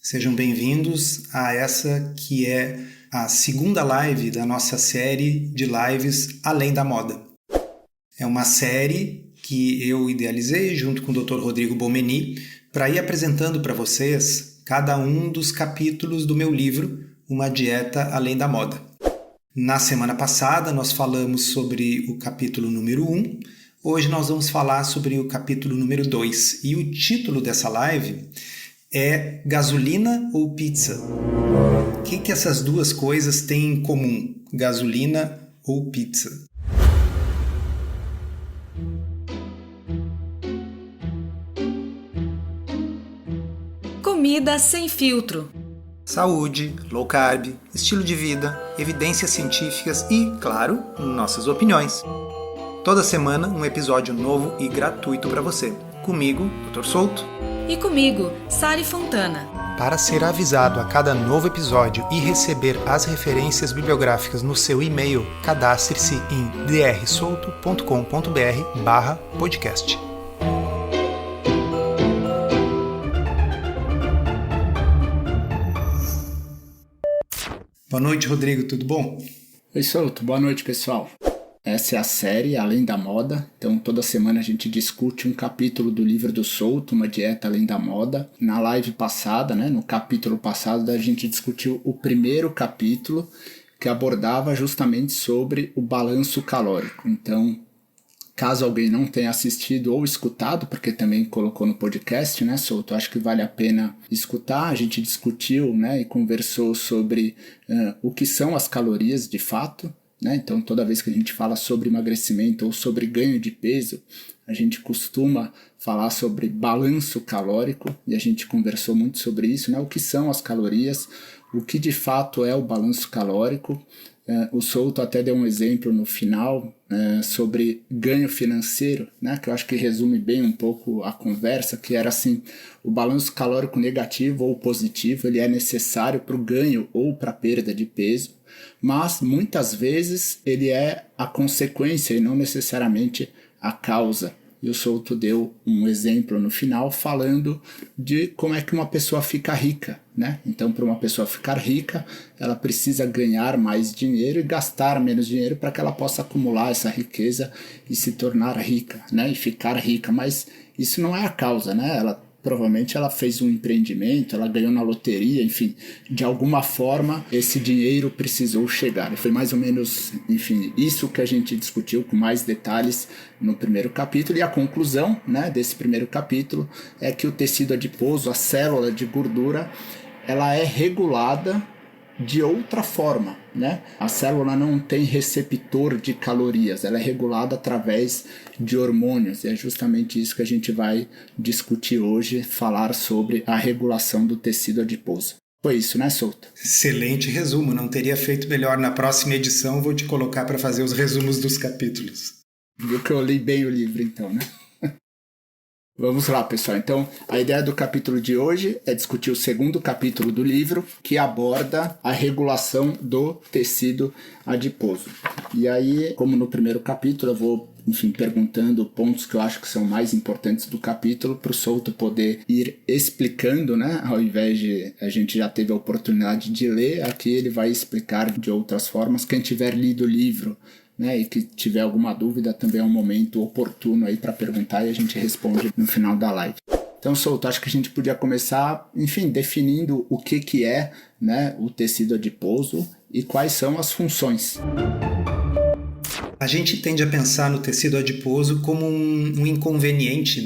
Sejam bem-vindos a essa que é a segunda live da nossa série de lives Além da Moda. É uma série que eu idealizei junto com o Dr. Rodrigo Bomeni para ir apresentando para vocês cada um dos capítulos do meu livro Uma Dieta Além da Moda. Na semana passada nós falamos sobre o capítulo número 1, hoje nós vamos falar sobre o capítulo número 2 e o título dessa live é Gasolina ou Pizza? O que essas duas coisas têm em comum? Gasolina ou pizza? Comida sem filtro. Saúde, low carb, estilo de vida, evidências científicas e, claro, nossas opiniões. Toda semana um episódio novo e gratuito para você. Comigo, Dr. Souto. E comigo, Sari Fontana. Para ser avisado a cada novo episódio e receber as referências bibliográficas no seu e-mail, cadastre-se em drsolto.com.br/podcast. Boa noite, Rodrigo, tudo bom? Oi, Souto, boa noite, pessoal. Essa é a série Além da Moda, então toda semana a gente discute um capítulo do livro do Souto, Uma Dieta Além da Moda. Na live passada, no capítulo passado, a gente discutiu o primeiro capítulo, que abordava justamente sobre o balanço calórico. Então, caso alguém não tenha assistido ou escutado, porque também colocou no podcast, Souto, acho que vale a pena escutar. A gente discutiu, e conversou sobre o que são as calorias de fato. Então, toda vez que a gente fala sobre emagrecimento ou sobre ganho de peso, a gente costuma falar sobre balanço calórico e a gente conversou muito sobre isso, o que são as calorias, o que de fato é o balanço calórico. O Souto até deu um exemplo no final sobre ganho financeiro, que eu acho que resume bem um pouco a conversa, que era assim: o balanço calórico negativo ou positivo, ele é necessário para o ganho ou para a perda de peso, mas muitas vezes ele é a consequência e não necessariamente a causa. E o Souto deu um exemplo no final falando de como é que uma pessoa fica rica, Então, para uma pessoa ficar rica, ela precisa ganhar mais dinheiro e gastar menos dinheiro para que ela possa acumular essa riqueza e se tornar rica, E ficar rica. Mas isso não é a causa, Provavelmente ela fez um empreendimento, ela ganhou na loteria, enfim, de alguma forma esse dinheiro precisou chegar. E foi mais ou menos, isso que a gente discutiu com mais detalhes no primeiro capítulo. E a conclusão, desse primeiro capítulo é que o tecido adiposo, a célula de gordura, ela é regulada de outra forma, A célula não tem receptor de calorias, ela é regulada através de hormônios, e é justamente isso que a gente vai discutir hoje, falar sobre a regulação do tecido adiposo. Foi isso, Souto? Excelente resumo, não teria feito melhor. Na próxima edição vou te colocar para fazer os resumos dos capítulos. Viu que eu li bem o livro então, Vamos lá, pessoal. Então, a ideia do capítulo de hoje é discutir o segundo capítulo do livro, que aborda a regulação do tecido adiposo. E aí, como no primeiro capítulo, eu vou, perguntando pontos que eu acho que são mais importantes do capítulo para o Souto poder ir explicando, Ao invés de a gente já teve a oportunidade de ler, aqui ele vai explicar de outras formas. Quem tiver lido o livro, e que tiver alguma dúvida, também é um momento oportuno aí para perguntar e a gente responde no final da live. Então, Souto, acho que a gente podia começar, definindo o que é, o tecido adiposo e quais são as funções. A gente tende a pensar no tecido adiposo como um inconveniente,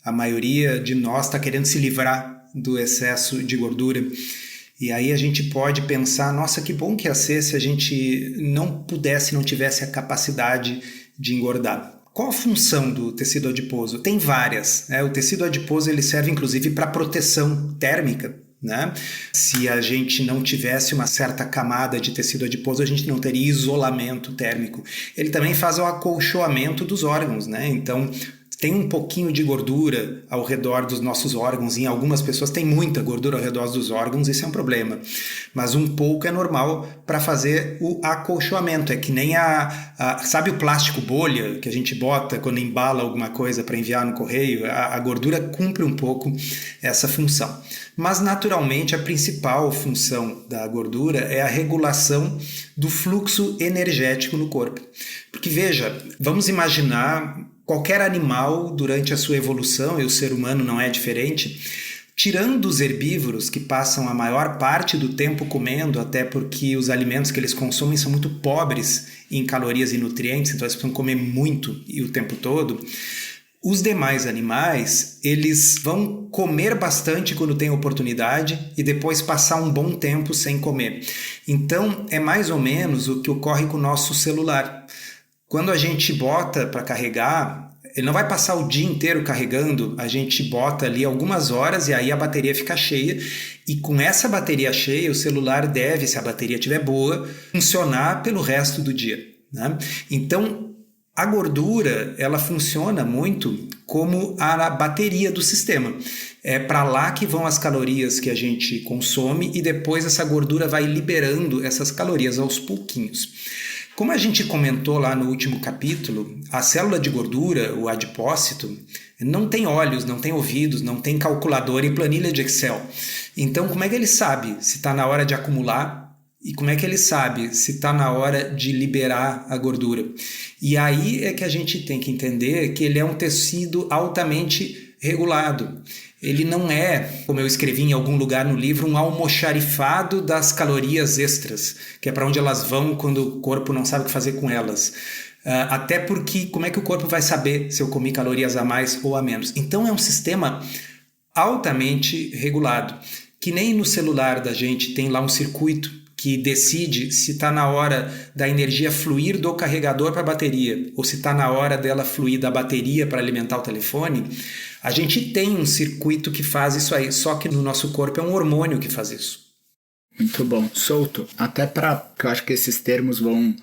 A maioria de nós está querendo se livrar do excesso de gordura. E aí a gente pode pensar, nossa, que bom que ia ser se a gente não tivesse a capacidade de engordar. Qual a função do tecido adiposo? Tem várias. O tecido adiposo ele serve inclusive para proteção térmica. Se a gente não tivesse uma certa camada de tecido adiposo, a gente não teria isolamento térmico. Ele também faz o acolchoamento dos órgãos. Então, tem um pouquinho de gordura ao redor dos nossos órgãos. Em algumas pessoas tem muita gordura ao redor dos órgãos, isso é um problema. Mas um pouco é normal para fazer o acolchoamento. É que nem sabe o plástico bolha que a gente bota quando embala alguma coisa para enviar no correio? A gordura cumpre um pouco essa função. Mas, naturalmente, a principal função da gordura é a regulação do fluxo energético no corpo. Porque, veja, vamos imaginar qualquer animal durante a sua evolução, e o ser humano não é diferente, tirando os herbívoros que passam a maior parte do tempo comendo, até porque os alimentos que eles consomem são muito pobres em calorias e nutrientes, então eles precisam comer muito e o tempo todo. Os demais animais, eles vão comer bastante quando tem oportunidade e depois passar um bom tempo sem comer. Então, é mais ou menos o que ocorre com o nosso celular. Quando a gente bota para carregar, ele não vai passar o dia inteiro carregando, a gente bota ali algumas horas e aí a bateria fica cheia. E com essa bateria cheia, o celular deve, se a bateria estiver boa, funcionar pelo resto do dia, né? Então, a gordura, ela funciona muito como a bateria do sistema. É para lá que vão as calorias que a gente consome e depois essa gordura vai liberando essas calorias aos pouquinhos. Como a gente comentou lá no último capítulo, a célula de gordura, o adipócito, não tem olhos, não tem ouvidos, não tem calculadora e planilha de Excel. Então, como é que ele sabe se está na hora de acumular? E como é que ele sabe se está na hora de liberar a gordura? E aí é que a gente tem que entender que ele é um tecido altamente regulado. Ele não é, como eu escrevi em algum lugar no livro, um almoxarifado das calorias extras, que é para onde elas vão quando o corpo não sabe o que fazer com elas. Até porque como é que o corpo vai saber se eu comi calorias a mais ou a menos? Então é um sistema altamente regulado, que nem no celular da gente tem lá um circuito que decide se está na hora da energia fluir do carregador para a bateria ou se está na hora dela fluir da bateria para alimentar o telefone. A gente tem um circuito que faz isso aí, só que no nosso corpo é um hormônio que faz isso. Muito bom. Souto, até que eu acho que esses termos vão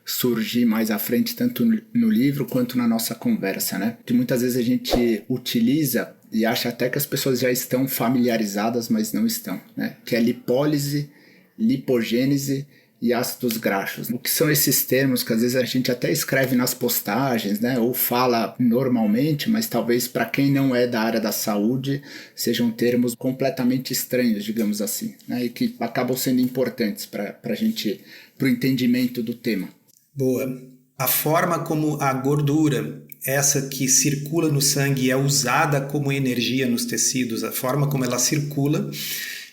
surgir mais à frente, tanto no livro quanto na nossa conversa, né? Que muitas vezes a gente utiliza e acha até que as pessoas já estão familiarizadas, mas não estão, né? Que é lipólise, lipogênese e ácidos graxos. O que são esses termos que às vezes a gente até escreve nas postagens, né, ou fala normalmente, mas talvez para quem não é da área da saúde sejam termos completamente estranhos, digamos assim, né, e que acabam sendo importantes para a gente, para o entendimento do tema. Boa. A forma como a gordura, essa que circula no sangue e é usada como energia nos tecidos, a forma como ela circula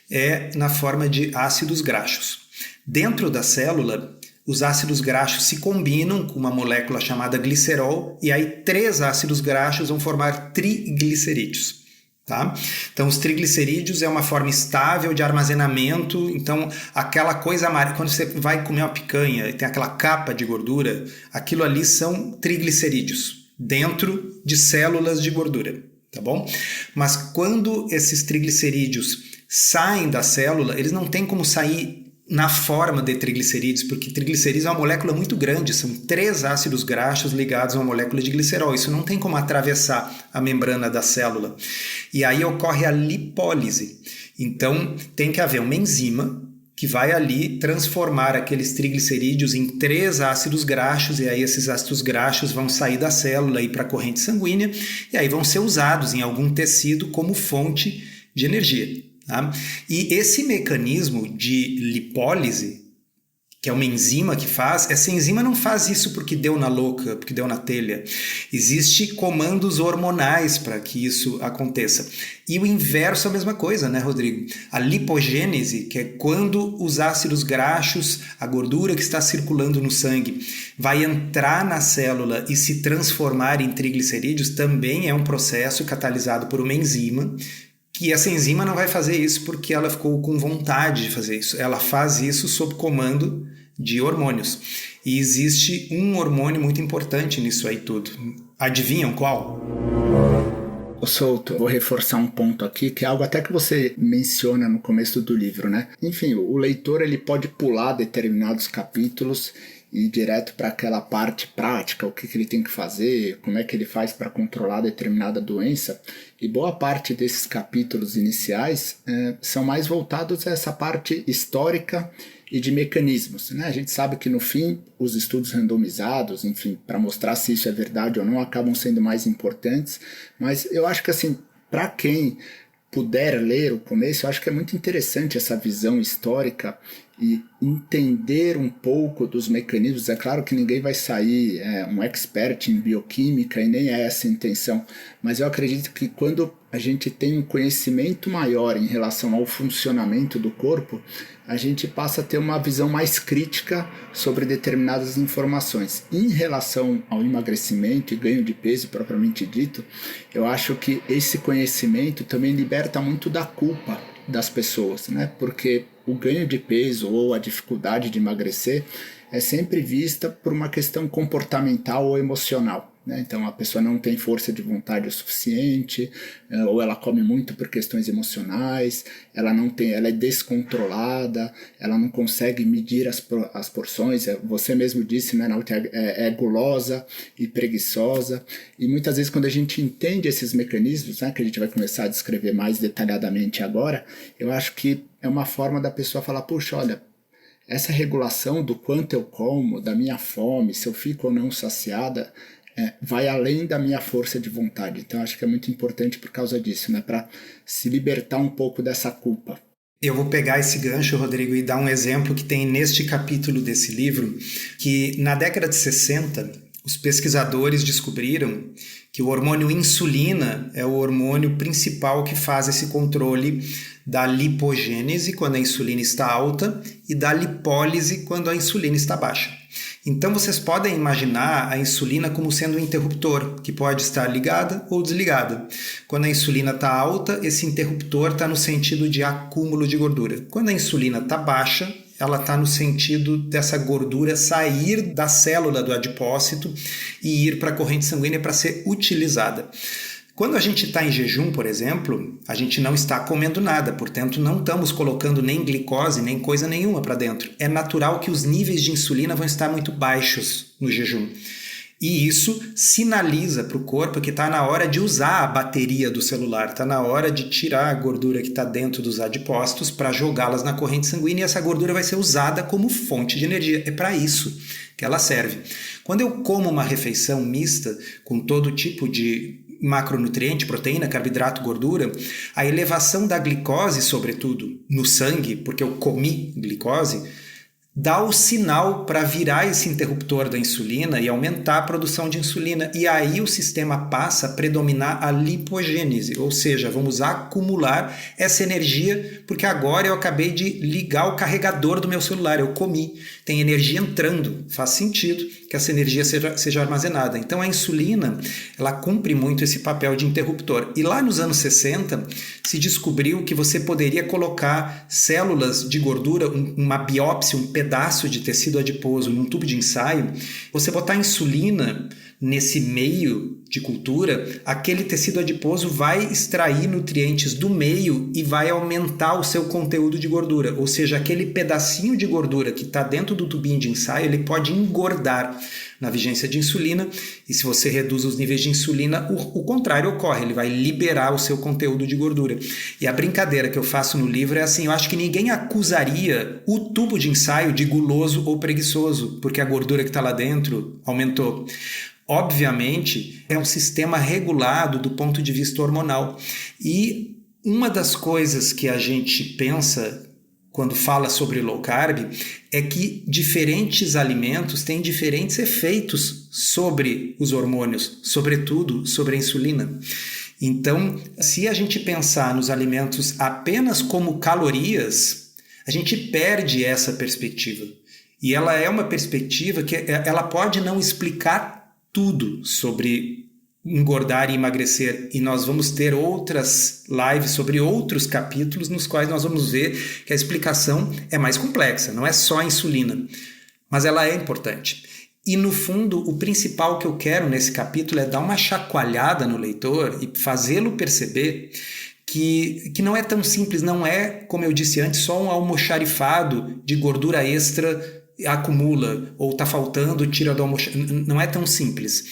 é na forma de ácidos graxos. Dentro da célula, os ácidos graxos se combinam com uma molécula chamada glicerol e aí 3 ácidos graxos vão formar triglicerídeos. Tá? Então, os triglicerídeos é uma forma estável de armazenamento. Então, aquela coisa amarela, quando você vai comer uma picanha e tem aquela capa de gordura, aquilo ali são triglicerídeos dentro de células de gordura, tá bom? Mas quando esses triglicerídeos saem da célula, eles não têm como sair na forma de triglicerídeos, porque triglicerídeos é uma molécula muito grande, são 3 ácidos graxos ligados a uma molécula de glicerol, isso não tem como atravessar a membrana da célula. E aí ocorre a lipólise. Então tem que haver uma enzima que vai ali transformar aqueles triglicerídeos em 3 ácidos graxos, e aí esses ácidos graxos vão sair da célula e para a corrente sanguínea, e aí vão ser usados em algum tecido como fonte de energia. Tá? E esse mecanismo de lipólise, que é uma enzima que faz, essa enzima não faz isso porque deu na louca, porque deu na telha. Existem comandos hormonais para que isso aconteça. E o inverso é a mesma coisa, né, Rodrigo? A lipogênese, que é quando os ácidos graxos, a gordura que está circulando no sangue, vai entrar na célula e se transformar em triglicerídeos, também é um processo catalisado por uma enzima, que essa enzima não vai fazer isso porque ela ficou com vontade de fazer isso. Ela faz isso sob comando de hormônios. E existe um hormônio muito importante nisso aí tudo. Adivinham qual? Ô Souto, vou reforçar um ponto aqui, que é algo até que você menciona no começo do livro, né? Enfim, o leitor ele pode pular determinados capítulos e ir direto para aquela parte prática, o que ele tem que fazer, como é que ele faz para controlar determinada doença. E boa parte desses capítulos iniciais são mais voltados a essa parte histórica e de mecanismos, né? A gente sabe que no fim os estudos randomizados, enfim, para mostrar se isso é verdade ou não, acabam sendo mais importantes, mas eu acho que assim, para quem puder ler o começo, eu acho que é muito interessante essa visão histórica e entender um pouco dos mecanismos. É claro que ninguém vai sair um expert em bioquímica e nem é essa a intenção, mas eu acredito que quando a gente tem um conhecimento maior em relação ao funcionamento do corpo, a gente passa a ter uma visão mais crítica sobre determinadas informações. Em relação ao emagrecimento e ganho de peso propriamente dito, eu acho que esse conhecimento também liberta muito da culpa das pessoas, né? Porque o ganho de peso ou a dificuldade de emagrecer é sempre vista por uma questão comportamental ou emocional, né? Então a pessoa não tem força de vontade o suficiente, ou ela come muito por questões emocionais, ela é descontrolada, ela não consegue medir as porções. Você mesmo disse, né, é gulosa e preguiçosa. E muitas vezes quando a gente entende esses mecanismos, né, que a gente vai começar a descrever mais detalhadamente agora, eu acho que é uma forma da pessoa falar, puxa, olha, essa regulação do quanto eu como, da minha fome, se eu fico ou não saciada, vai além da minha força de vontade. Então acho que é muito importante por causa disso, né? Para se libertar um pouco dessa culpa. Eu vou pegar esse gancho, Rodrigo, e dar um exemplo que tem neste capítulo desse livro, que na década de 60, os pesquisadores descobriram que o hormônio insulina é o hormônio principal que faz esse controle da lipogênese quando a insulina está alta e da lipólise quando a insulina está baixa. Então vocês podem imaginar a insulina como sendo um interruptor, que pode estar ligada ou desligada. Quando a insulina está alta, esse interruptor está no sentido de acúmulo de gordura. Quando a insulina está baixa, ela está no sentido dessa gordura sair da célula do adipócito e ir para a corrente sanguínea para ser utilizada. Quando a gente está em jejum, por exemplo, a gente não está comendo nada, portanto não estamos colocando nem glicose, nem coisa nenhuma para dentro. É natural que os níveis de insulina vão estar muito baixos no jejum. E isso sinaliza para o corpo que está na hora de usar a bateria do celular, está na hora de tirar a gordura que está dentro dos adipócitos para jogá-las na corrente sanguínea, e essa gordura vai ser usada como fonte de energia. É para isso que ela serve. Quando eu como uma refeição mista com todo tipo de macronutriente, proteína, carboidrato, gordura, a elevação da glicose, sobretudo no sangue, porque eu comi glicose, dá o sinal para virar esse interruptor da insulina e aumentar a produção de insulina. E aí o sistema passa a predominar a lipogênese, ou seja, vamos acumular essa energia, porque agora eu acabei de ligar o carregador do meu celular, eu comi, tem energia entrando, faz sentido que essa energia seja armazenada. Então a insulina, ela cumpre muito esse papel de interruptor. E lá nos anos 60 se descobriu que você poderia colocar células de gordura, uma biópsia, um pedaço de tecido adiposo num tubo de ensaio, você botar insulina nesse meio de cultura, aquele tecido adiposo vai extrair nutrientes do meio e vai aumentar o seu conteúdo de gordura. Ou seja, aquele pedacinho de gordura que está dentro do tubinho de ensaio, ele pode engordar na vigência de insulina, e se você reduz os níveis de insulina, o contrário ocorre, ele vai liberar o seu conteúdo de gordura. E a brincadeira que eu faço no livro é assim, eu acho que ninguém acusaria o tubo de ensaio de guloso ou preguiçoso, porque a gordura que está lá dentro aumentou. Obviamente, é um sistema regulado do ponto de vista hormonal. E uma das coisas que a gente pensa quando fala sobre low carb é que diferentes alimentos têm diferentes efeitos sobre os hormônios, sobretudo sobre a insulina. Então, se a gente pensar nos alimentos apenas como calorias, a gente perde essa perspectiva. E ela é uma perspectiva que ela pode não explicar tudo sobre engordar e emagrecer, e nós vamos ter outras lives sobre outros capítulos nos quais nós vamos ver que a explicação é mais complexa, não é só a insulina, mas ela é importante. E no fundo, o principal que eu quero nesse capítulo é dar uma chacoalhada no leitor e fazê-lo perceber que não é tão simples, não é, como eu disse antes, só um almoxarifado de gordura extra acumula, ou está faltando, tira do almoço. Não é tão simples.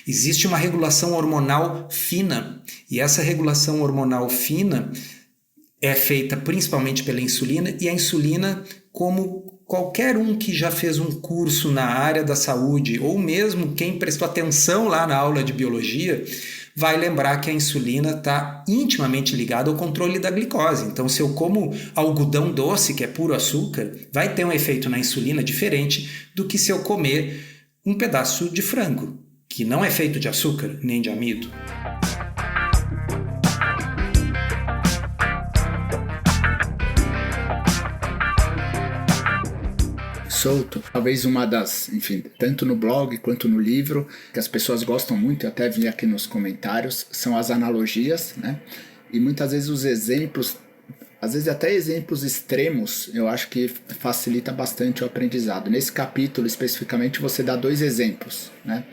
Existe uma regulação hormonal fina, e essa regulação hormonal fina é feita principalmente pela insulina, e a insulina, como qualquer um que já fez um curso na área da saúde, ou mesmo quem prestou atenção lá na aula de biologia, vai lembrar que a insulina está intimamente ligada ao controle da glicose. Então, se eu como algodão doce, que é puro açúcar, vai ter um efeito na insulina diferente do que se eu comer um pedaço de frango, que não é feito de açúcar nem de amido. Souto, talvez uma das, enfim, tanto no blog quanto no livro, que as pessoas gostam muito, eu até vi aqui nos comentários, são as analogias, né? E muitas vezes os exemplos, às vezes até exemplos extremos, eu acho que facilita bastante o aprendizado. Nesse capítulo, especificamente, você dá 2 exemplos, né?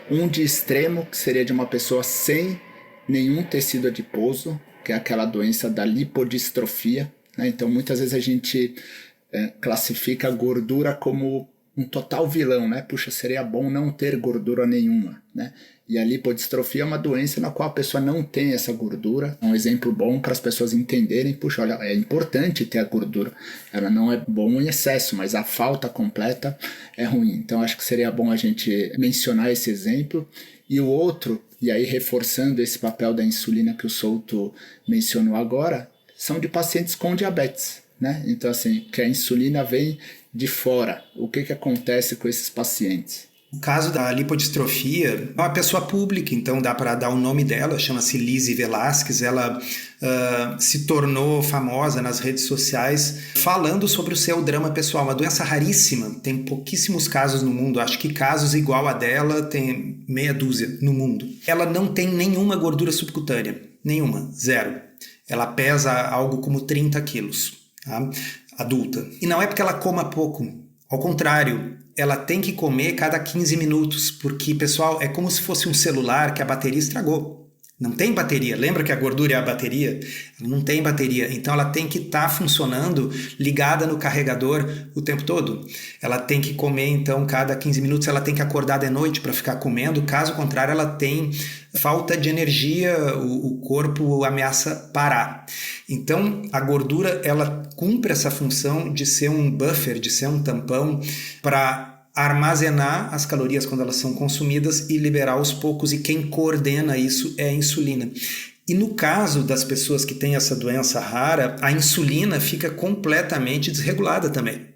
Um de extremo, que seria de uma pessoa sem nenhum tecido adiposo, que é aquela doença da lipodistrofia, né? Então, muitas vezes a gente classifica a gordura como um total vilão, né? Puxa, seria bom não ter gordura nenhuma, né? E a lipodistrofia é uma doença na qual a pessoa não tem essa gordura. É um exemplo bom para as pessoas entenderem, puxa, olha, é importante ter a gordura. Ela não é bom em excesso, mas a falta completa é ruim. Então, acho que seria bom a gente mencionar esse exemplo. E o outro, e aí reforçando esse papel da insulina que o Souto mencionou agora, são de pacientes com diabetes, né? Então, assim, que a insulina vem de fora. O que acontece com esses pacientes? O caso da lipodistrofia é uma pessoa pública, então dá para dar o nome dela, chama-se Lizzy Velasquez. Ela se tornou famosa nas redes sociais falando sobre o seu drama pessoal. Uma doença raríssima, tem pouquíssimos casos no mundo. Acho que casos igual a dela tem meia dúzia no mundo. Ela não tem nenhuma gordura subcutânea, nenhuma, zero. Ela pesa algo como 30 quilos. Tá? Adulta. E não é porque ela coma pouco, ao contrário, ela tem que comer cada 15 minutos, porque, pessoal, é como se fosse um celular que a bateria estragou. Não tem bateria. Lembra que a gordura é a bateria? Ela não tem bateria. Então, ela tem que estar funcionando ligada no carregador o tempo todo. Ela tem que comer, então, cada 15 minutos. Ela tem que acordar de noite para ficar comendo. Caso contrário, ela tem falta de energia. O corpo ameaça parar. Então, a gordura, ela cumpre essa função de ser um buffer, de ser um tampão para armazenar as calorias quando elas são consumidas e liberar aos poucos, e quem coordena isso é a insulina. E no caso das pessoas que têm essa doença rara, a insulina fica completamente desregulada também.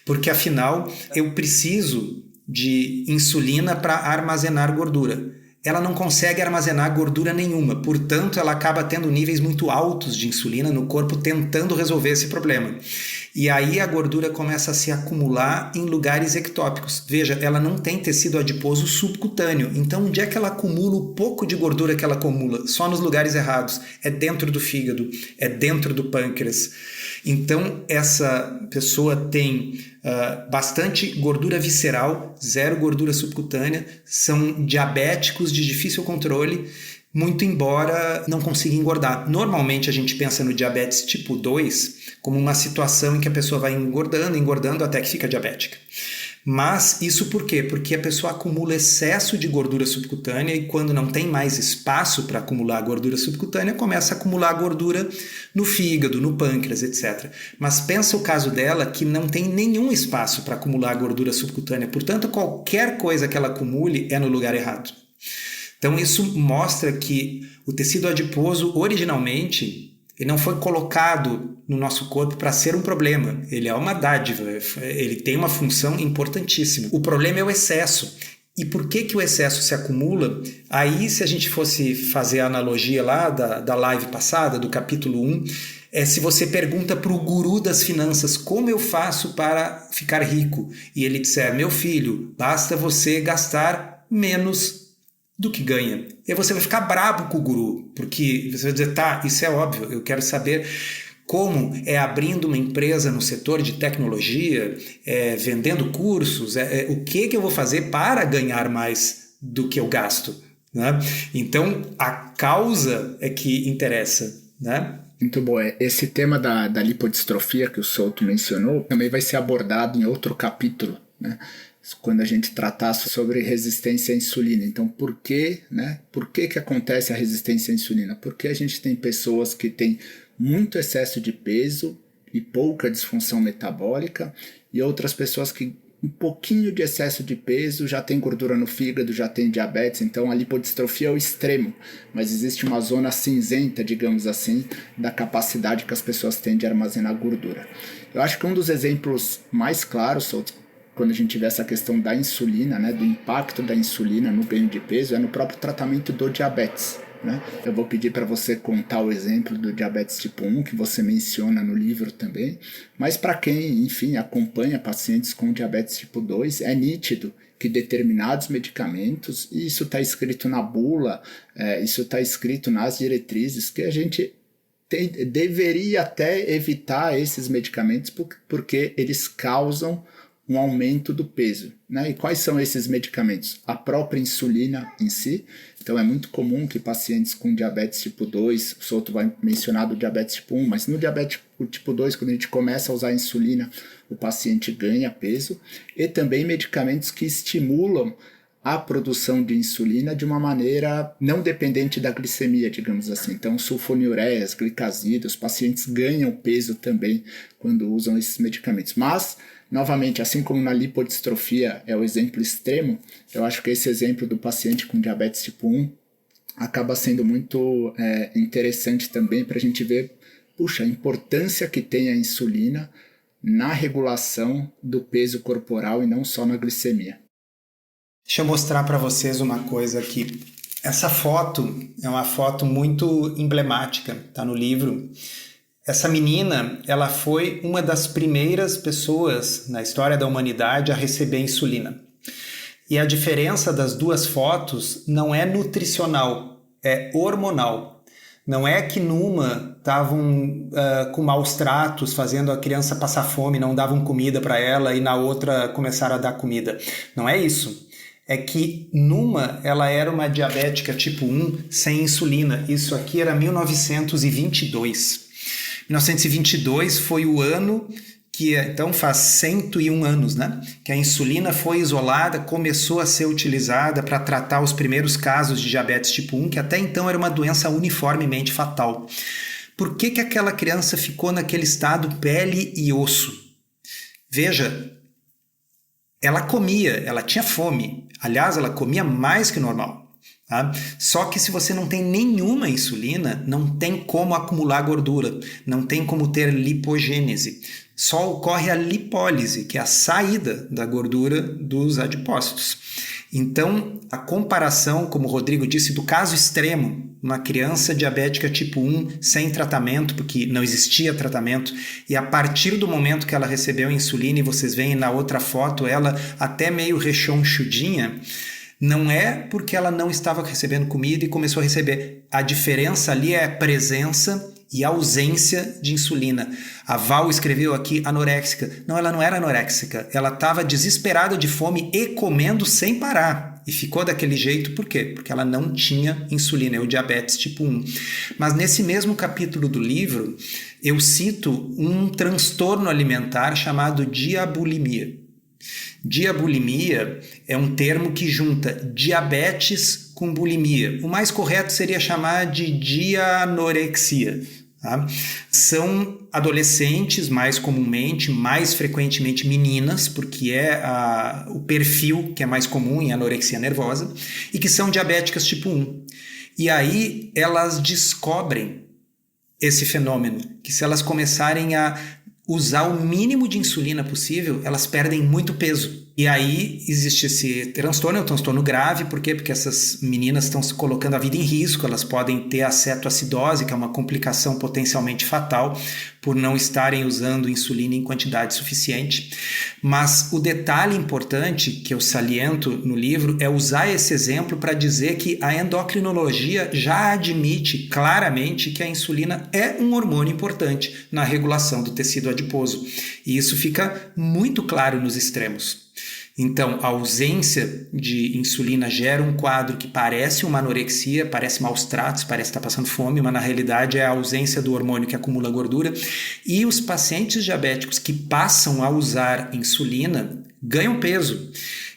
Porque afinal, eu preciso de insulina para armazenar gordura. Ela não consegue armazenar gordura nenhuma, portanto ela acaba tendo níveis muito altos de insulina no corpo tentando resolver esse problema. E aí a gordura começa a se acumular em lugares ectópicos. Veja, ela não tem tecido adiposo subcutâneo, então onde é que ela acumula o pouco de gordura que ela acumula? Só nos lugares errados, é dentro do fígado, é dentro do pâncreas. Então essa pessoa tem bastante gordura visceral, zero gordura subcutânea, são diabéticos de difícil controle, muito embora não consiga engordar. Normalmente a gente pensa no diabetes tipo 2 como uma situação em que a pessoa vai engordando até que fica diabética. Mas isso por quê? Porque a pessoa acumula excesso de gordura subcutânea e quando não tem mais espaço para acumular gordura subcutânea, começa a acumular gordura no fígado, no pâncreas, etc. Mas pensa o caso dela que não tem nenhum espaço para acumular gordura subcutânea, portanto qualquer coisa que ela acumule é no lugar errado. Então isso mostra que o tecido adiposo originalmente ele não foi colocado no nosso corpo para ser um problema. Ele é uma dádiva, ele tem uma função importantíssima. O problema é o excesso. E por que o excesso se acumula? Aí, se a gente fosse fazer a analogia lá da live passada, do capítulo 1, se você pergunta para o guru das finanças como eu faço para ficar rico, e ele disser, meu filho, basta você gastar menos do que ganha. E aí você vai ficar bravo com o guru, porque você vai dizer, tá, isso é óbvio, eu quero saber como é abrindo uma empresa no setor de tecnologia, vendendo cursos, o que eu vou fazer para ganhar mais do que eu gasto, né? Então, a causa é que interessa, né? Muito bom. Esse tema da lipodistrofia que o Souto mencionou também vai ser abordado em outro capítulo, né? Quando a gente tratar sobre resistência à insulina. Então, por que acontece a resistência à insulina? Porque a gente tem pessoas que têm muito excesso de peso e pouca disfunção metabólica, e outras pessoas que um pouquinho de excesso de peso já tem gordura no fígado, já tem diabetes. Então a lipodistrofia é o extremo, mas existe uma zona cinzenta, digamos assim, da capacidade que as pessoas têm de armazenar gordura. Eu acho que um dos exemplos mais claros, quando a gente tiver essa questão da insulina, né, do impacto da insulina no ganho de peso, é no próprio tratamento do diabetes, né? Eu vou pedir para você contar o exemplo do diabetes tipo 1, que você menciona no livro também, mas para quem, enfim, acompanha pacientes com diabetes tipo 2, é nítido que determinados medicamentos, e isso está escrito na bula, isso está escrito nas diretrizes, que a gente deveria até evitar esses medicamentos porque eles causam um aumento do peso, né? E quais são esses medicamentos? A própria insulina em si. Então é muito comum que pacientes com diabetes tipo 2, o Souto vai mencionar do diabetes tipo 1, mas no diabetes tipo 2, quando a gente começa a usar a insulina, o paciente ganha peso, e também medicamentos que estimulam a produção de insulina de uma maneira não dependente da glicemia, digamos assim. Então, sulfonilureias, glicazida, os pacientes ganham peso também quando usam esses medicamentos. Mas, novamente, assim como na lipodistrofia é o exemplo extremo, eu acho que esse exemplo do paciente com diabetes tipo 1 acaba sendo muito interessante também para a gente ver, a importância que tem a insulina na regulação do peso corporal e não só na glicemia. Deixa eu mostrar para vocês uma coisa aqui. Essa foto é uma foto muito emblemática, tá no livro. Essa menina, ela foi uma das primeiras pessoas na história da humanidade a receber insulina. E a diferença das duas fotos não é nutricional, é hormonal. Não é que numa estavam com maus tratos, fazendo a criança passar fome, não davam comida para ela, e na outra começaram a dar comida. Não é isso. É que numa ela era uma diabética tipo 1 sem insulina. Isso aqui era 1922. 1922 foi o ano que, então faz 101 anos, né? Que a insulina foi isolada, começou a ser utilizada para tratar os primeiros casos de diabetes tipo 1, que até então era uma doença uniformemente fatal. Por que aquela criança ficou naquele estado pele e osso? Veja, ela comia, ela tinha fome. Aliás, ela comia mais que o normal. Tá? Só que se você não tem nenhuma insulina, não tem como acumular gordura, não tem como ter lipogênese. Só ocorre a lipólise, que é a saída da gordura dos adipócitos. Então, a comparação, como o Rodrigo disse, do caso extremo, uma criança diabética tipo 1 sem tratamento, porque não existia tratamento, e a partir do momento que ela recebeu insulina, e vocês veem na outra foto ela até meio rechonchudinha, não é porque ela não estava recebendo comida e começou a receber. A diferença ali é a presença e ausência de insulina. A Val escreveu aqui anoréxica. Não, ela não era anoréxica. Ela estava desesperada de fome e comendo sem parar. E ficou daquele jeito por quê? Porque ela não tinha insulina, é o diabetes tipo 1. Mas nesse mesmo capítulo do livro, eu cito um transtorno alimentar chamado diabulimia. Diabulimia é um termo que junta diabetes com bulimia. O mais correto seria chamar de dianorexia. Tá? São adolescentes, mais comumente, mais frequentemente meninas, porque é o perfil que é mais comum em anorexia nervosa, e que são diabéticas tipo 1. E aí elas descobrem esse fenômeno, que se elas começarem a usar o mínimo de insulina possível, elas perdem muito peso. E aí existe esse transtorno, é um transtorno grave. Por quê? Porque essas meninas estão se colocando a vida em risco, elas podem ter acetoacidose, que é uma complicação potencialmente fatal, por não estarem usando insulina em quantidade suficiente. Mas o detalhe importante que eu saliento no livro é usar esse exemplo para dizer que a endocrinologia já admite claramente que a insulina é um hormônio importante na regulação do tecido adiposo. E isso fica muito claro nos extremos. Então, a ausência de insulina gera um quadro que parece uma anorexia, parece maus tratos, parece estar passando fome, mas na realidade é a ausência do hormônio que acumula gordura. E os pacientes diabéticos que passam a usar insulina ganham peso.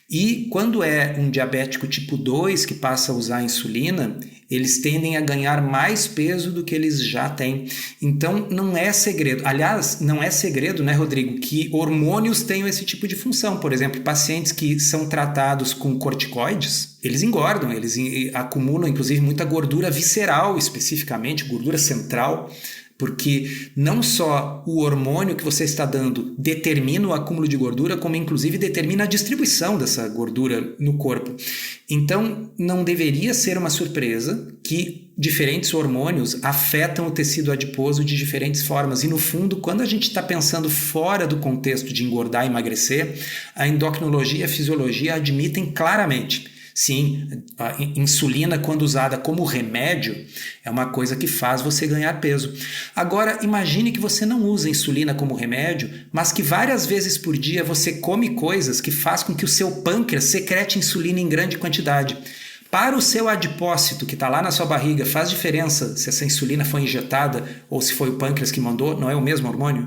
E quando é um diabético tipo 2 que passa a usar insulina, eles tendem a ganhar mais peso do que eles já têm. Então, não é segredo. Aliás, não é segredo, né, Rodrigo, que hormônios tenham esse tipo de função. Por exemplo, pacientes que são tratados com corticoides, eles engordam, eles acumulam, inclusive, muita gordura visceral, especificamente, gordura central, porque não só o hormônio que você está dando determina o acúmulo de gordura, como inclusive determina a distribuição dessa gordura no corpo. Então, não deveria ser uma surpresa que diferentes hormônios afetam o tecido adiposo de diferentes formas. E, no fundo, quando a gente está pensando fora do contexto de engordar e emagrecer, a endocrinologia e a fisiologia admitem claramente. Sim, a insulina, quando usada como remédio, é uma coisa que faz você ganhar peso. Agora, imagine que você não usa insulina como remédio, mas que várias vezes por dia você come coisas que faz com que o seu pâncreas secrete insulina em grande quantidade. Para o seu adipócito, que está lá na sua barriga, faz diferença se essa insulina foi injetada ou se foi o pâncreas que mandou? Não é o mesmo hormônio?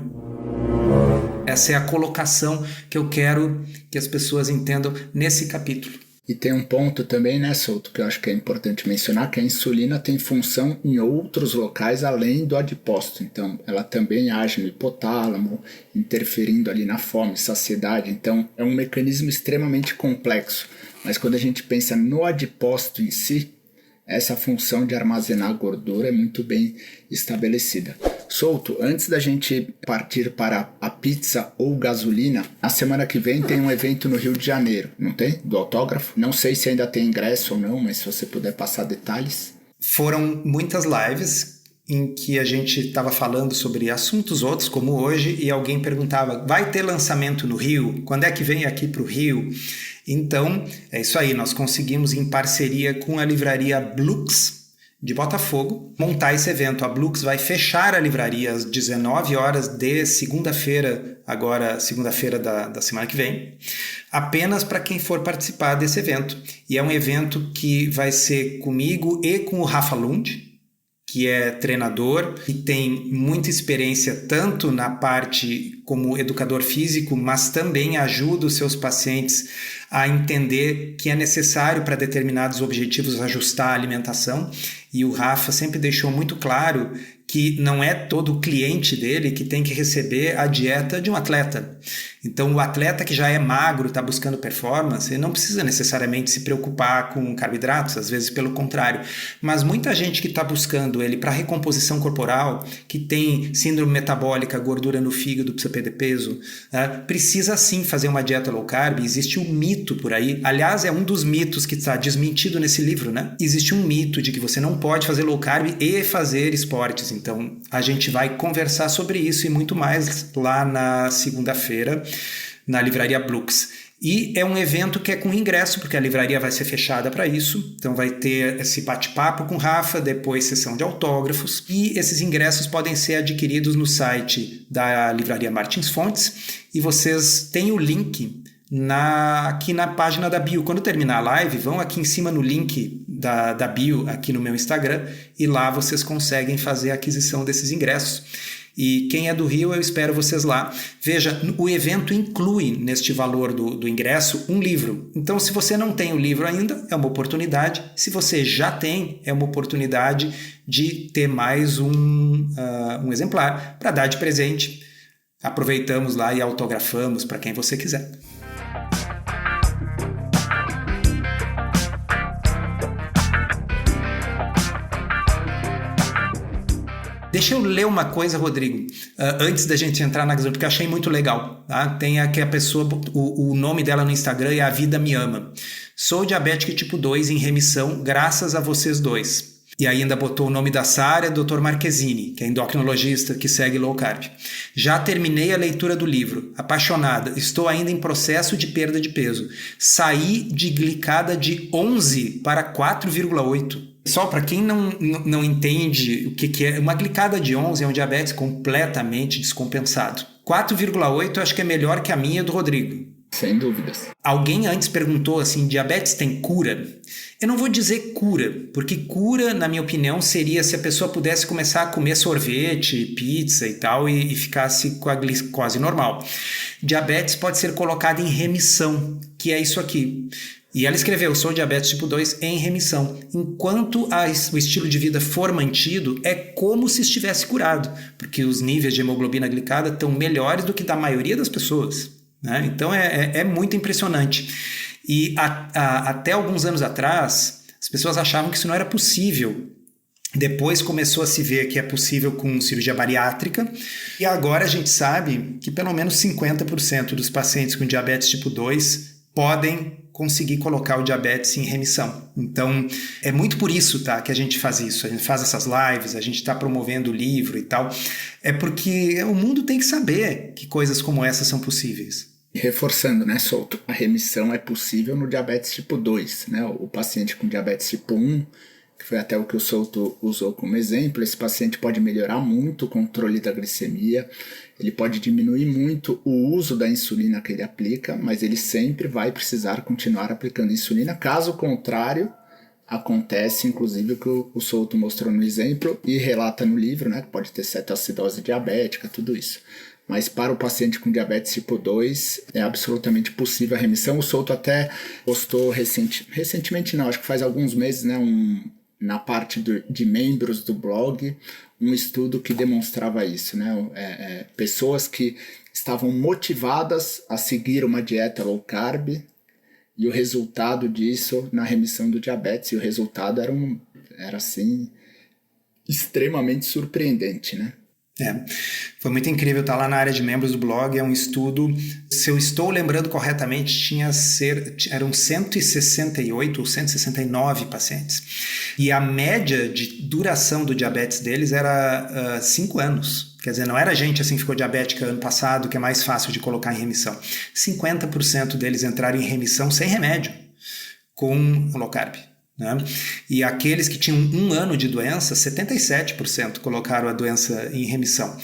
Essa é a colocação que eu quero que as pessoas entendam nesse capítulo. E tem um ponto também, né, Souto, que eu acho que é importante mencionar, que a insulina tem função em outros locais além do adipócito. Então, ela também age no hipotálamo, interferindo ali na fome, saciedade. Então, é um mecanismo extremamente complexo. Mas quando a gente pensa no adipócito em si, essa função de armazenar gordura é muito bem estabelecida. Souto, antes da gente partir para a pizza ou gasolina, a semana que vem tem um evento no Rio de Janeiro, não tem? Do autógrafo? Não sei se ainda tem ingresso ou não, mas se você puder passar detalhes. Foram muitas lives em que a gente estava falando sobre assuntos outros, como hoje, e alguém perguntava, vai ter lançamento no Rio? Quando é que vem aqui para o Rio? Então, é isso aí, nós conseguimos, em parceria com a livraria Blux, de Botafogo, montar esse evento. A Blux vai fechar a livraria às 19 horas de segunda-feira, agora segunda-feira da semana que vem, apenas para quem for participar desse evento. E é um evento que vai ser comigo e com o Rafa Lund, que é treinador e tem muita experiência tanto na parte como educador físico, mas também ajuda os seus pacientes a entender que é necessário para determinados objetivos ajustar a alimentação. E o Rafa sempre deixou muito claro que não é todo cliente dele que tem que receber a dieta de um atleta. Então, o atleta que já é magro, está buscando performance, ele não precisa necessariamente se preocupar com carboidratos, às vezes pelo contrário. Mas muita gente que está buscando ele para recomposição corporal, que tem síndrome metabólica, gordura no fígado, precisa perder peso, precisa sim fazer uma dieta low carb. Existe um mito por aí, aliás, é um dos mitos que está desmentido nesse livro, né? Existe um mito de que você não pode fazer low carb e fazer esportes. Então, a gente vai conversar sobre isso e muito mais lá na segunda-feira, na livraria Blux. E é um evento que é com ingresso, porque a livraria vai ser fechada para isso. Então vai ter esse bate-papo com o Rafa, depois sessão de autógrafos. E esses ingressos podem ser adquiridos no site da livraria Martins Fontes. E vocês têm o link aqui na página da bio. Quando terminar a live, vão aqui em cima no link da bio, aqui no meu Instagram, e lá vocês conseguem fazer a aquisição desses ingressos. E quem é do Rio, eu espero vocês lá. Veja, o evento inclui neste valor do ingresso um livro. Então, se você não tem o livro ainda, é uma oportunidade. Se você já tem, é uma oportunidade de ter mais um exemplar para dar de presente. Aproveitamos lá e autografamos para quem você quiser. Deixa eu ler uma coisa, Rodrigo, antes da gente entrar na gasolina, porque eu achei muito legal. Tá? Tem aqui a pessoa, o nome dela no Instagram é A Vida Me Ama. Sou diabética tipo 2 em remissão, graças a vocês dois. E ainda botou o nome da Sara, Dr. Marquezine, que é endocrinologista que segue low carb. Já terminei a leitura do livro. Apaixonada. Estou ainda em processo de perda de peso. Saí de glicada de 11 para 4,8. Pessoal, para quem não entende o que é, uma glicada de 11 é um diabetes completamente descompensado. 4,8 acho que é melhor que a minha e do Rodrigo. Sem dúvidas. Alguém antes perguntou assim, diabetes tem cura? Eu não vou dizer cura, porque cura, na minha opinião, seria se a pessoa pudesse começar a comer sorvete, pizza e tal, e ficasse com a glicose normal. Diabetes pode ser colocado em remissão, que é isso aqui. E ela escreveu, sou diabetes tipo 2 em remissão. Enquanto o estilo de vida for mantido, é como se estivesse curado, porque os níveis de hemoglobina glicada estão melhores do que da maioria das pessoas, né? Então é muito impressionante. E até alguns anos atrás, as pessoas achavam que isso não era possível. Depois começou a se ver que é possível com cirurgia bariátrica. E agora a gente sabe que pelo menos 50% dos pacientes com diabetes tipo 2 podem conseguir colocar o diabetes em remissão. Então, é muito por isso, tá, que a gente faz isso. A gente faz essas lives, a gente está promovendo o livro e tal. É porque o mundo tem que saber que coisas como essas são possíveis. Reforçando, né, Souto? A remissão é possível no diabetes tipo 2, né? O paciente com diabetes tipo 1, que foi até o que o Souto usou como exemplo, esse paciente pode melhorar muito o controle da glicemia, ele pode diminuir muito o uso da insulina que ele aplica, mas ele sempre vai precisar continuar aplicando insulina. Caso contrário, acontece inclusive o que o Souto mostrou no exemplo e relata no livro, né, que pode ter cetoacidose diabética, tudo isso. Mas para o paciente com diabetes tipo 2 é absolutamente possível a remissão. O Souto até postou recentemente não, acho que faz alguns meses, né, na parte de membros do blog, um estudo que demonstrava isso, né? Pessoas que estavam motivadas a seguir uma dieta low carb e o resultado disso na remissão do diabetes, e o resultado era assim, extremamente surpreendente, né? Foi muito incrível estar lá na área de membros do blog. É um estudo, se eu estou lembrando corretamente, eram 168 ou 169 pacientes. E a média de duração do diabetes deles era 5 anos. Quer dizer, não era gente assim que ficou diabética ano passado, que é mais fácil de colocar em remissão. 50% deles entraram em remissão sem remédio, com o low carb, né? E aqueles que tinham 1 ano de doença, 77% colocaram a doença em remissão.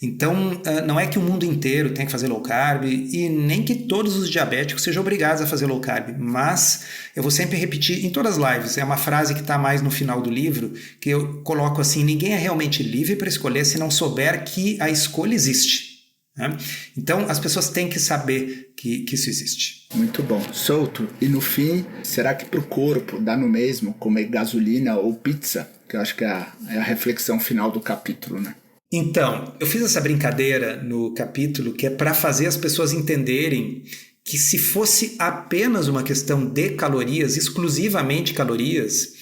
Então, não é que o mundo inteiro tem que fazer low carb e nem que todos os diabéticos sejam obrigados a fazer low carb, mas eu vou sempre repetir em todas as lives, é uma frase que está mais no final do livro, que eu coloco assim, ninguém é realmente livre para escolher se não souber que a escolha existe, né? Então, as pessoas têm que saber que isso existe. Muito bom. Souto, e no fim, será que para o corpo dá no mesmo comer gasolina ou pizza? Que eu acho que é a reflexão final do capítulo, né? Então, eu fiz essa brincadeira no capítulo que é para fazer as pessoas entenderem que se fosse apenas uma questão de calorias, exclusivamente calorias,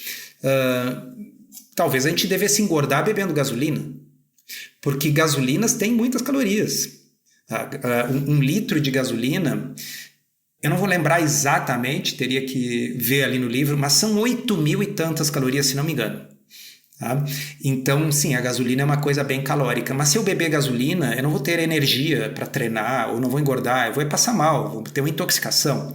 talvez a gente devesse engordar bebendo gasolina, porque gasolinas têm muitas calorias. 1 litro de gasolina, eu não vou lembrar exatamente, teria que ver ali no livro, mas são 8.000 e tantas calorias, se não me engano. Tá? Então, sim, a gasolina é uma coisa bem calórica, mas se eu beber gasolina, eu não vou ter energia para treinar, ou não vou engordar, eu vou passar mal, vou ter uma intoxicação.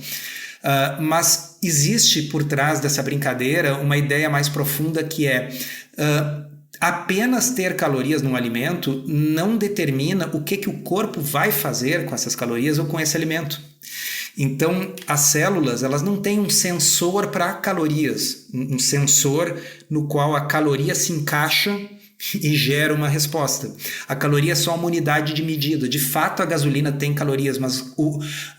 Mas existe por trás dessa brincadeira uma ideia mais profunda que é apenas ter calorias num alimento não determina o que o corpo vai fazer com essas calorias ou com esse alimento. Então, as células, elas não têm um sensor para calorias, um sensor no qual a caloria se encaixa e gera uma resposta. A caloria é só uma unidade de medida. De fato, a gasolina tem calorias, mas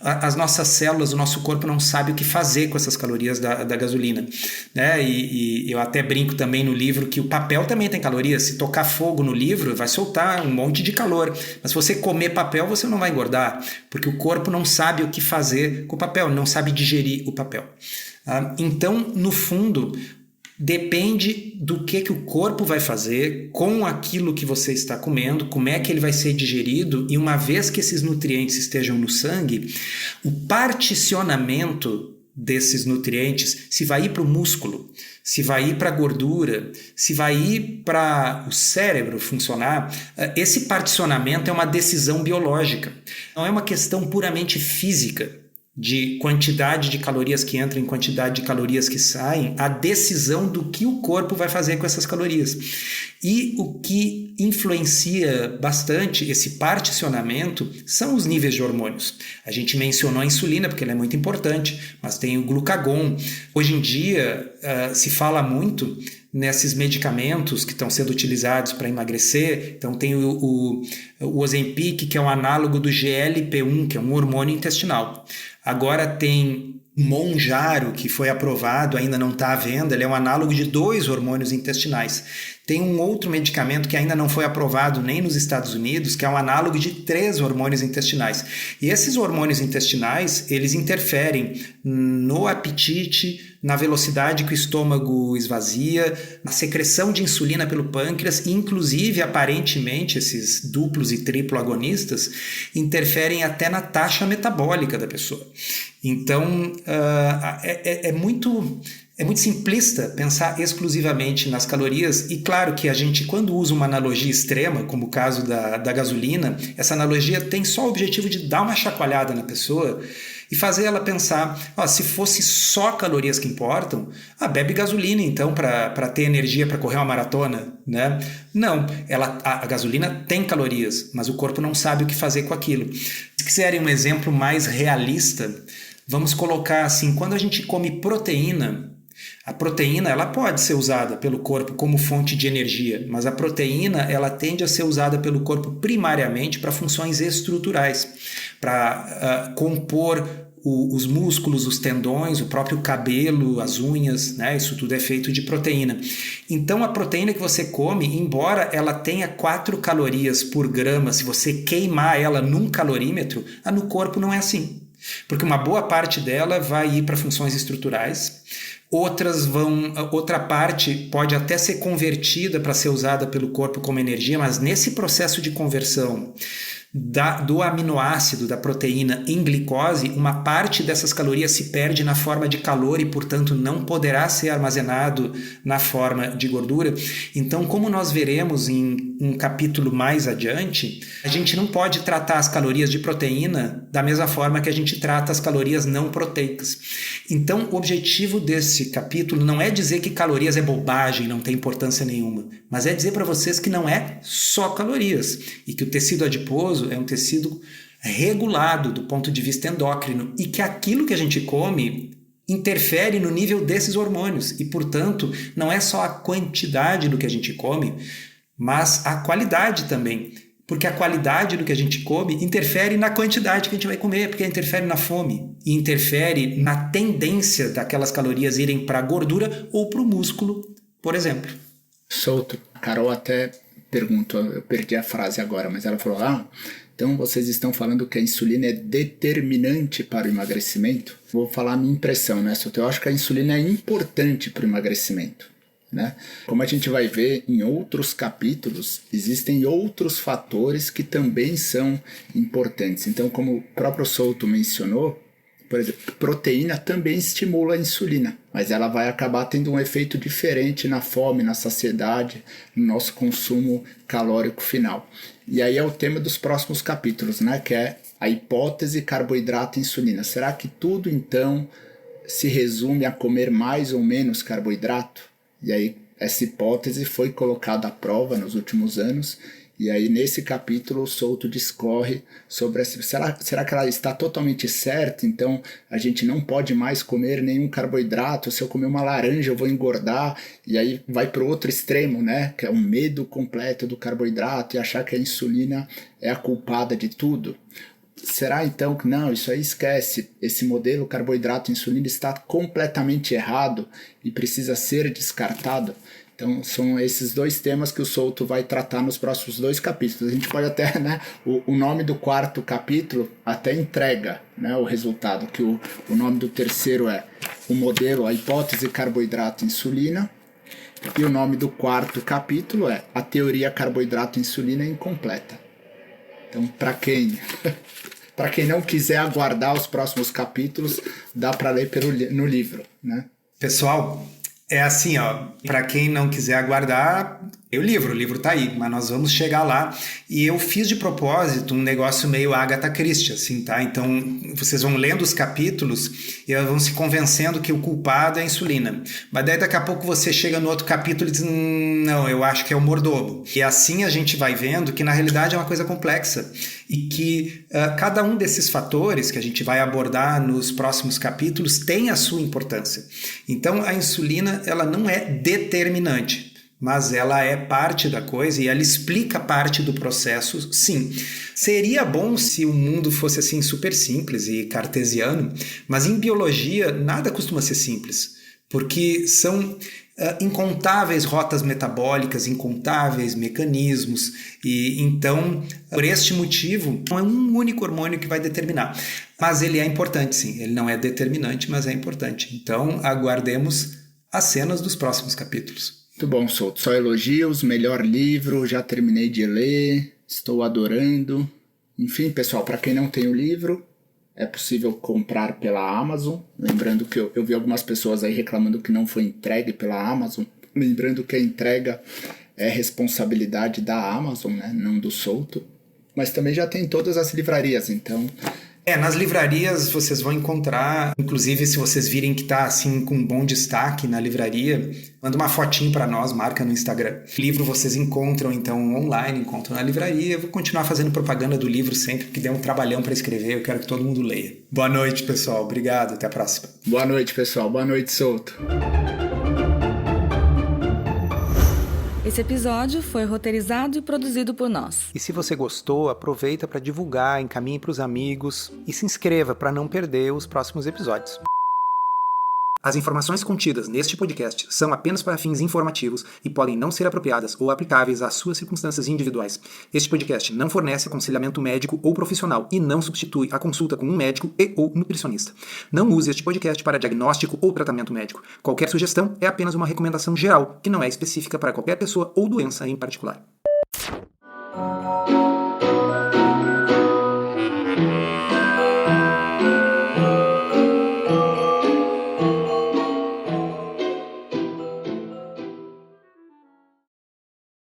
as nossas células, o nosso corpo não sabe o que fazer com essas calorias da gasolina, né? E eu até brinco também no livro que o papel também tem calorias. Se tocar fogo no livro, vai soltar um monte de calor. Mas se você comer papel, você não vai engordar, porque o corpo não sabe o que fazer com o papel, não sabe digerir o papel. Então, no fundo, depende do que o corpo vai fazer com aquilo que você está comendo, como é que ele vai ser digerido, e uma vez que esses nutrientes estejam no sangue, o particionamento desses nutrientes, se vai ir para o músculo, se vai ir para a gordura, se vai ir para o cérebro funcionar, esse particionamento é uma decisão biológica, não é uma questão puramente física, de quantidade de calorias que entram em quantidade de calorias que saem, a decisão do que o corpo vai fazer com essas calorias. E o que influencia bastante esse particionamento são os níveis de hormônios. A gente mencionou a insulina porque ela é muito importante, mas tem o glucagon. Hoje em dia se fala muito nesses medicamentos que estão sendo utilizados para emagrecer. Então tem o Ozempic, que é um análogo do GLP-1, que é um hormônio intestinal. Agora tem Mounjaro, que foi aprovado, ainda não está à venda, ele é um análogo de 2 hormônios intestinais. Tem um outro medicamento que ainda não foi aprovado nem nos Estados Unidos, que é um análogo de 3 hormônios intestinais. E esses hormônios intestinais, eles interferem no apetite, na velocidade que o estômago esvazia, na secreção de insulina pelo pâncreas, e inclusive, aparentemente, esses duplos e triplo agonistas interferem até na taxa metabólica da pessoa. Então, é muito simplista pensar exclusivamente nas calorias, e claro que a gente, quando usa uma analogia extrema, como o caso da gasolina, essa analogia tem só o objetivo de dar uma chacoalhada na pessoa e fazer ela pensar, se fosse só calorias que importam, bebe gasolina então para ter energia para correr uma maratona, né? Não, a gasolina tem calorias, mas o corpo não sabe o que fazer com aquilo. Se quiserem um exemplo mais realista, vamos colocar assim, quando a gente come proteína, a proteína ela pode ser usada pelo corpo como fonte de energia, mas a proteína ela tende a ser usada pelo corpo primariamente para funções estruturais, para compor os músculos, os tendões, o próprio cabelo, as unhas, né? Isso tudo é feito de proteína. Então a proteína que você come, embora ela tenha 4 calorias por grama, se você queimar ela num calorímetro, no corpo não é assim. Porque uma boa parte dela vai ir para funções estruturais, outra parte pode até ser convertida para ser usada pelo corpo como energia, mas nesse processo de conversão do aminoácido, da proteína em glicose, uma parte dessas calorias se perde na forma de calor e, portanto, não poderá ser armazenado na forma de gordura. Então, como nós veremos em um capítulo mais adiante, a gente não pode tratar as calorias de proteína da mesma forma que a gente trata as calorias não proteicas. Então, o objetivo desse capítulo não é dizer que calorias é bobagem, não tem importância nenhuma, mas é dizer para vocês que não é só calorias e que o tecido adiposo é um tecido regulado do ponto de vista endócrino e que aquilo que a gente come interfere no nível desses hormônios e, portanto, não é só a quantidade do que a gente come, mas a qualidade também, porque a qualidade do que a gente come interfere na quantidade que a gente vai comer, porque interfere na fome e interfere na tendência daquelas calorias irem para a gordura ou para o músculo, por exemplo. Souto, a Carol até perguntou, eu perdi a frase agora, mas ela falou, então vocês estão falando que a insulina é determinante para o emagrecimento? Vou falar a minha impressão, né, Souto? Eu acho que a insulina é importante para o emagrecimento, né? Como a gente vai ver em outros capítulos, existem outros fatores que também são importantes. Então, como o próprio Souto mencionou, por exemplo, proteína também estimula a insulina, mas ela vai acabar tendo um efeito diferente na fome, na saciedade, no nosso consumo calórico final. E aí é o tema dos próximos capítulos, né? Que é a hipótese carboidrato e insulina. Será que tudo, então, se resume a comer mais ou menos carboidrato? E aí essa hipótese foi colocada à prova nos últimos anos. E aí, nesse capítulo, o Souto discorre sobre essa... Será que ela está totalmente certa? Então, a gente não pode mais comer nenhum carboidrato. Se eu comer uma laranja, eu vou engordar. E aí vai para o outro extremo, né? Que é o medo completo do carboidrato e achar que a insulina é a culpada de tudo. Será, então, que não, isso aí esquece. Esse modelo carboidrato-insulina está completamente errado e precisa ser descartado? Então, são esses 2 temas que o Souto vai tratar nos próximos 2 capítulos. A gente pode até, né, o nome do 4º capítulo até entrega, né, o resultado, que o nome do 3º é o modelo, a hipótese carboidrato-insulina, e o nome do 4º capítulo é a teoria carboidrato-insulina incompleta. Então, para quem não quiser aguardar os próximos capítulos, dá para ler no livro, né? Pessoal, é assim, para quem não quiser aguardar, O livro tá aí, mas nós vamos chegar lá. E eu fiz de propósito um negócio meio Agatha Christie, assim, tá? Então, vocês vão lendo os capítulos e vão se convencendo que o culpado é a insulina. Mas daí daqui a pouco você chega no outro capítulo e diz, não, eu acho que é o mordomo. E assim a gente vai vendo que na realidade é uma coisa complexa e que cada um desses fatores que a gente vai abordar nos próximos capítulos tem a sua importância. Então, a insulina, ela não é determinante, mas ela é parte da coisa e ela explica parte do processo, sim. Seria bom se o mundo fosse assim super simples e cartesiano, mas em biologia nada costuma ser simples, porque são incontáveis rotas metabólicas, incontáveis mecanismos, e então, por este motivo, não é um único hormônio que vai determinar. Mas ele é importante, sim. Ele não é determinante, mas é importante. Então, aguardemos as cenas dos próximos capítulos. Muito bom, Souto. Só elogios, melhor livro, já terminei de ler, estou adorando. Enfim, pessoal, para quem não tem o livro, é possível comprar pela Amazon. Lembrando que eu vi algumas pessoas aí reclamando que não foi entregue pela Amazon. Lembrando que a entrega é responsabilidade da Amazon, né? Não do Souto. Mas também já tem em todas as livrarias, então... Nas livrarias vocês vão encontrar, inclusive se vocês virem que está assim com um bom destaque na livraria, manda uma fotinho para nós, marca no Instagram. O livro vocês encontram então online, encontram na livraria. Eu vou continuar fazendo propaganda do livro sempre, porque deu um trabalhão para escrever, eu quero que todo mundo leia. Boa noite, pessoal. Obrigado, até a próxima. Boa noite, pessoal. Boa noite, Souto. Esse episódio foi roteirizado e produzido por nós. E se você gostou, aproveita para divulgar, encaminhe para os amigos e se inscreva para não perder os próximos episódios. As informações contidas neste podcast são apenas para fins informativos e podem não ser apropriadas ou aplicáveis às suas circunstâncias individuais. Este podcast não fornece aconselhamento médico ou profissional e não substitui a consulta com um médico ou nutricionista. Não use este podcast para diagnóstico ou tratamento médico. Qualquer sugestão é apenas uma recomendação geral, que não é específica para qualquer pessoa ou doença em particular.